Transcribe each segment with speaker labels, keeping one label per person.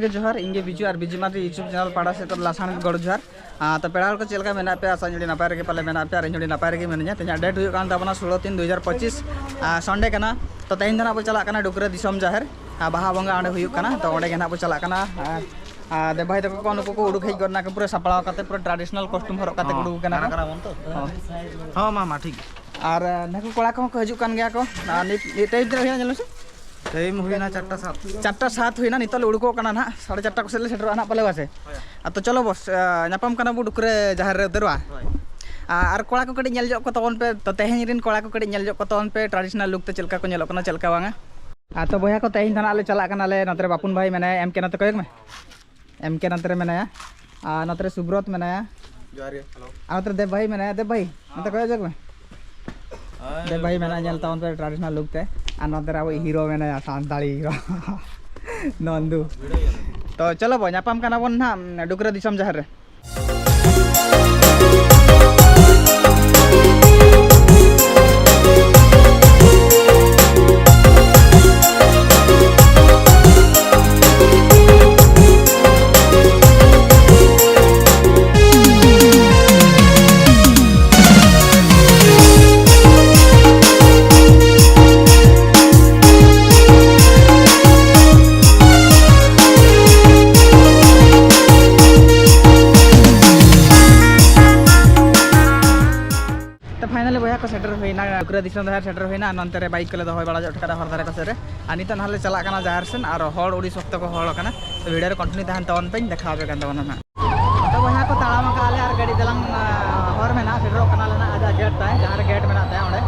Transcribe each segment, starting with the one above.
Speaker 1: के जोहार इंगे बिजू और बिजू मार यूट्यूब चैनल पाड़ा से तो लासान गड़ जोहार तो पेड़ा को चलका मेना पे आशा जुड़ी नपाय रे पाले मेना पे और जुड़ी नपाय रे मिना तेज डेट हुई ताबना 16/3/2025 संडे कना तो तेज ना चला डुकरा दिसम जाहिर बाहा बंगा अंडे हुई तो अंडे ना चला देव भाई तक नुक को उड़ूक हज करना पूरा सापड़ा पूरा ट्रेडिशनल कस्ट्यूम हरक उड़ूक हाँ मामा ठीक और नाको कड़ा को हजून गया को टाइम दिन से टाइम हुईना 4:07 हुईना नितल उड़को ना ना 4:30 को सेले सेटर ना पाले बासे तो चलो बस नापाम कना बु डुकरे जहार रे उतरवा और कड़ा को कड़ी नेल जो को तवन पे तो तेहेन रिन कड़ा को कड़ी नेल जो को तवन पे ट्रेडिशनल लुक ते चलका को नेलो कना चलका वांगा तो बया को तेहेन थाना ले चला कना ले नतरे बापुन भाई मेना एम के नते कोयक में एम के नतरे मेनाया नतरे सुब्रत मेनाया जोहार हेलो नतरे देव भाई मेनाया देव भाई नते कोयक जग में देव भाई मेना नेल तवन पे ट्रेडिशनल लुक ते और नतरे अब हीरो मेनाया सांताली हीरो नंदू तो चलो बो नापाम कना बन ना डुकरा दिसम जहार रे फाइनली बया को सेटर होना डुकरा दिसम जहार सेटर होना नंतर बाइक को दो बड़ा जटका हर धारे कसे और नित ना चला जहार सेन और हड़ उड़ी सख्त को हड़ तो वीडियो कंटिन्यू तहन तवन पे देखा ना तो बया को ताड़ाम काले और गाड़ी दलांग हर में सेटर लेना आजा गेट ताय जहां गेट में अंडे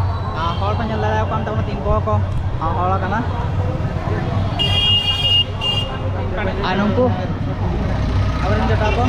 Speaker 1: हड़ को नल दाड़ा तीन को हड़ और नुकू अब जटा को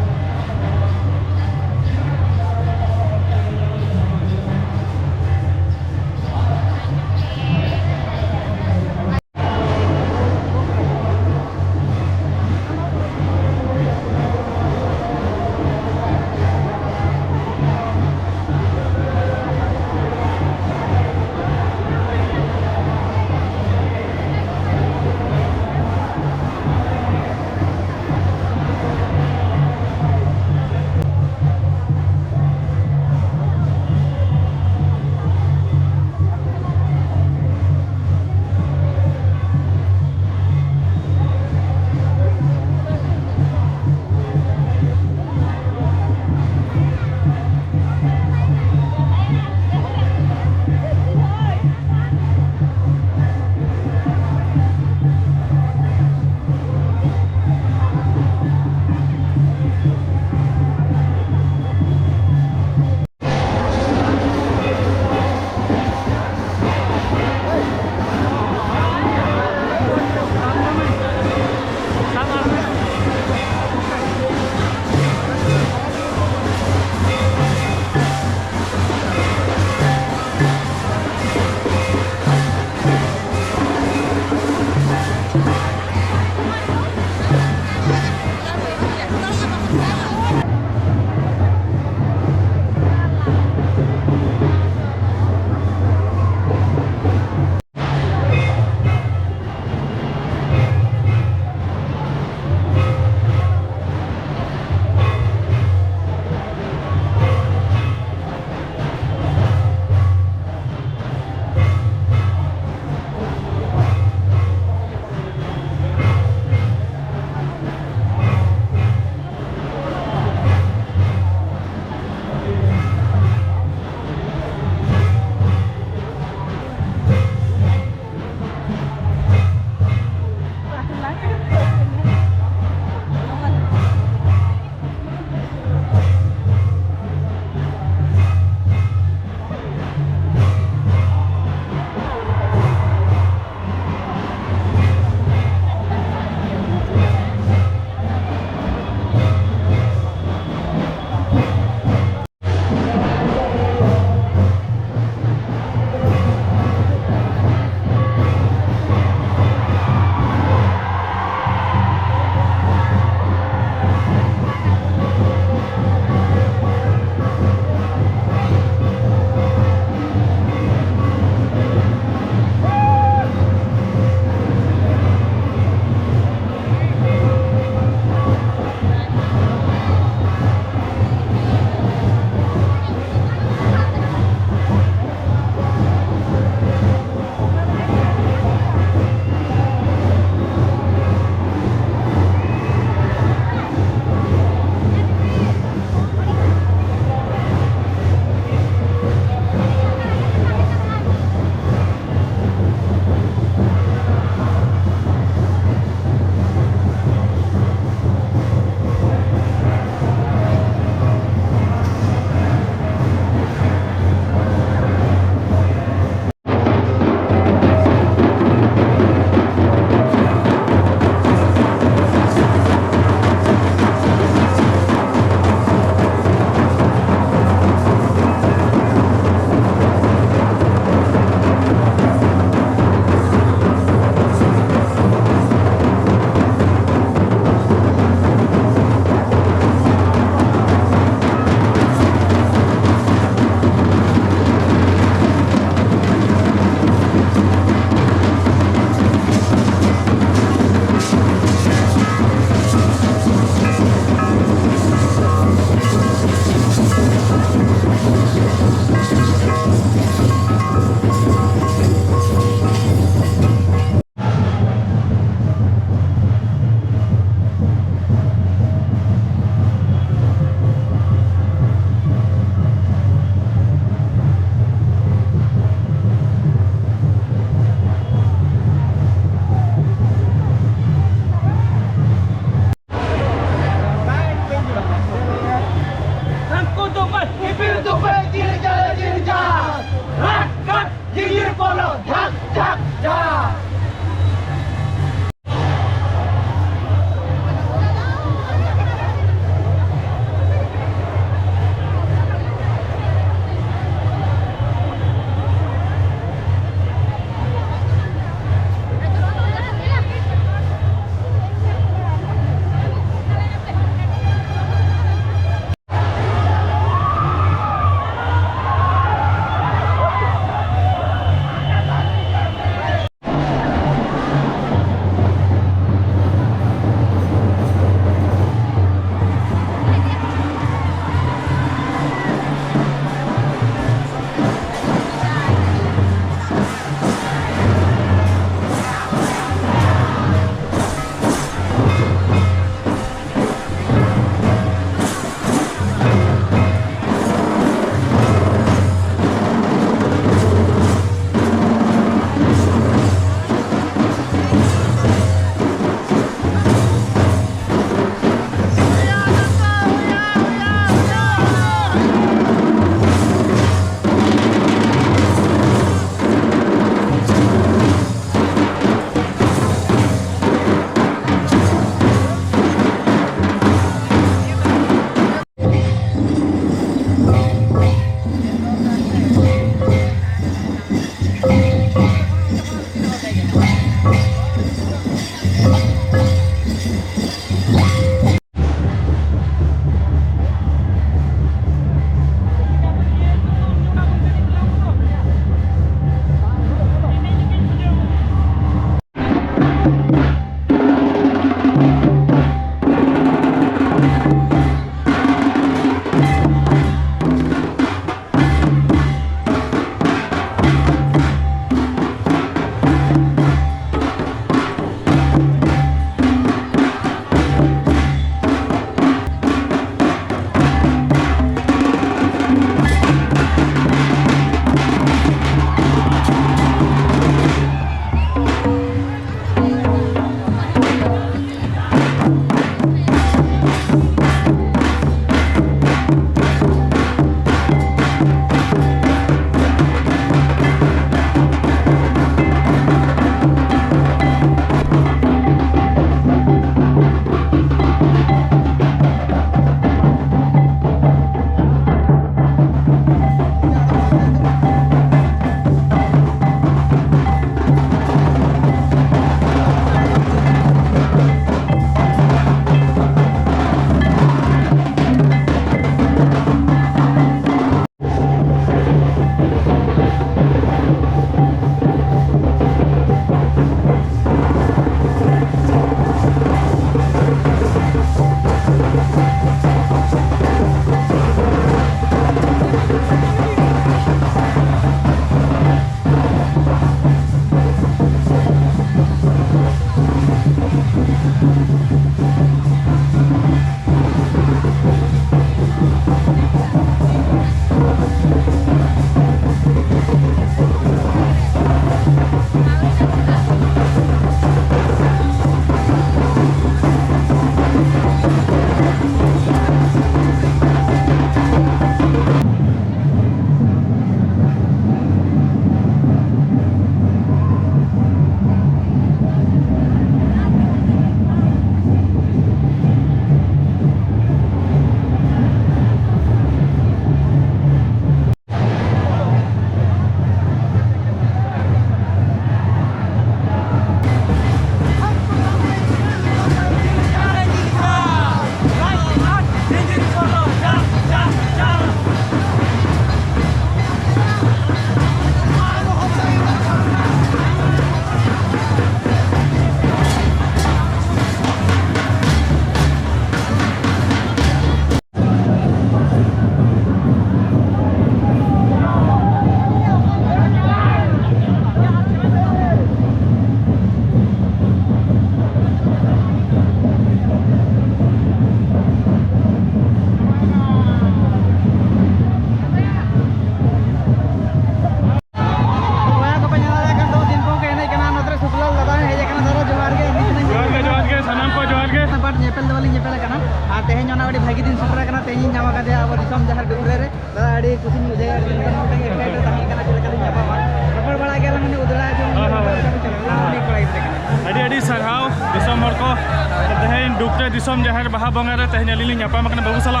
Speaker 2: डुकरे दिसम जहर बाहा बंगा रे तेहन अली नापाम बाबू साला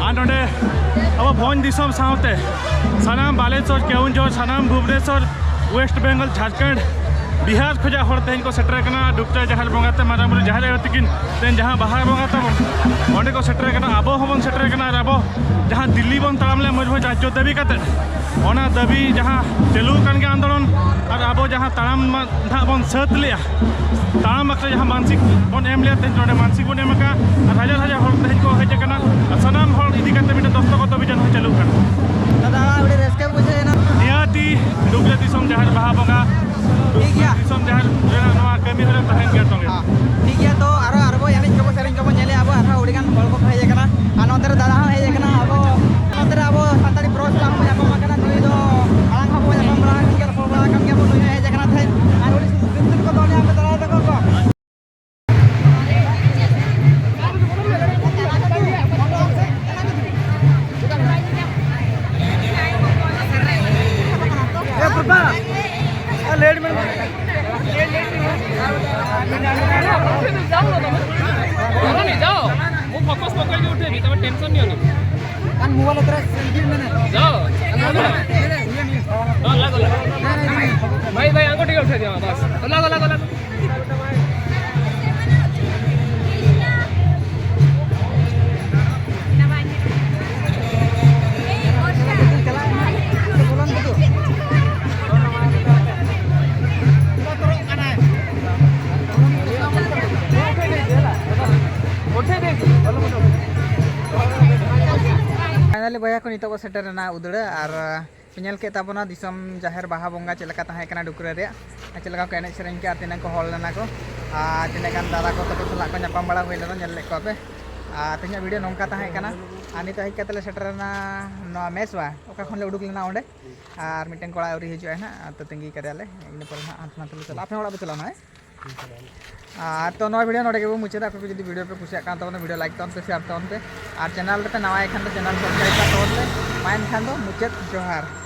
Speaker 2: और नोडे अब भोज दिसम साउते सानाम बालेश्वर केउंझर सानाम भुवनेश्वर वेस्ट बेंगल झारखंड बिहार खोजा हर तेहन को सेटर कना डुकरे जहर बंगाते मारामुरी जहर तकिन तेहन जहाँ बाहा बंगा तबन ओंडे को सेटर कना अब हबन सेटर कना अब जहाँ दिल्ली बन तड़ाम ले मयूरभंज राज्य दाबी काते ओना दाबी जहाँ चालू कान के आंदोलन और अब जहाँ तड़ाम ना बन सात लिया तड़ाम अक्सर जहाँ मानसिक बन एम लिया तेहन नोडे मानसिक बन एम का और हजार हजार हर तेहन को हेज कना सानाम हर इदी काते मिटे दस्तखत अभियान हो चालू कना
Speaker 1: दादा उड़ी रेस्के बुझे ना
Speaker 2: नियाती डुगरे दिसम जहर बाहा बंगा
Speaker 1: ठीक है
Speaker 2: दिसम जहर नवा कमी हरे तहन गया तोगे
Speaker 1: ठीक है तो आरो आरो यानी को सेरिंग को नेले अब आरो उड़ी गान हल को हेज कना आ नोते दादा हेज कना अब नोते अब सानताड़ी प्रोग्राम को याको माकना नुई दो आलांग हबो याको बड़ा के रखो बड़ा काम के नुई हेज कना थे आरो उड़ी सुन को दोने हम दादा तक को लेट में
Speaker 3: जाओ वो फोकस पकड़ के उठे तब टेंशन नहीं होनी
Speaker 1: कान मोबाइल तेरा सेल्फी में
Speaker 3: जाओ लगा भाई भाई अंगूठी उठा दिया बस लगा
Speaker 1: फाइनली बया को नितो सेटर ना उदड़ और पेल के तबना दिसम जहर बाहा बंगा चलका तहे कना डुकरे रे चलका को एने सेरेंग के तिना को हल लेना को तिना गान दादा को तको सला को नापाम बड़ा होई लेना नेल को पे तिना वीडियो नोंका तहे कना आनी तो हेज कतले सेटर ना नो मेसवा ओका खन ले उडुक लेना ओंडे और मिटेन कोड़ा औरी हिजु है ना तो तिंगी करेले इन पर हाथ ना तले चला आपने ओड़ा पे चला ना तो नवा वीडियो नोडे के मुचाद आपको जो वीडियो पे कुछ वीडियो लाइक तौन पे शेयर तौन पे और चैनल पे नवा खान चैनल सब्सक्राइब तौन पे माइन खान मुचाद जोहार।